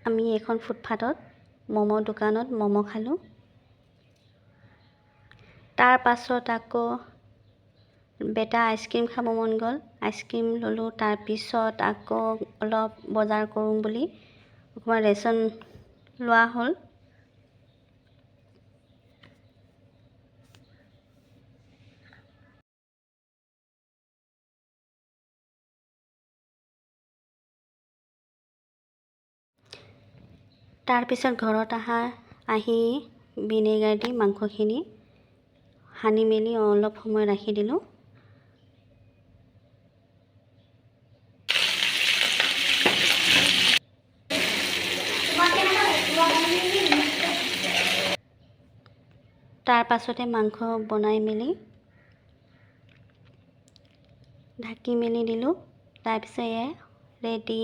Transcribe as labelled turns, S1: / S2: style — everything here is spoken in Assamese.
S1: আমি এখন ফুটপাথত ম'ম' দোকানত ম'ম' খালোঁ। তাৰ পাছত আকৌ বেটা আইচক্ৰীম খাব মন গ'ল, আইচক্ৰীম ল'লোঁ। তাৰপিছত আকৌ অলপ বজাৰ কৰোঁ বুলি অকণমান ৰেচন লোৱা হ'ল। তাৰপিছত ঘৰত আহি ভিনেগাৰ দি মাংসখিনি সানি মেলি অলপ সময় ৰাখি দিলোঁ। তাৰ পাছতে মাংস বনাই মেলি ঢাকি মেলি দিলোঁ। তাৰপিছত এয়া ৰেডি।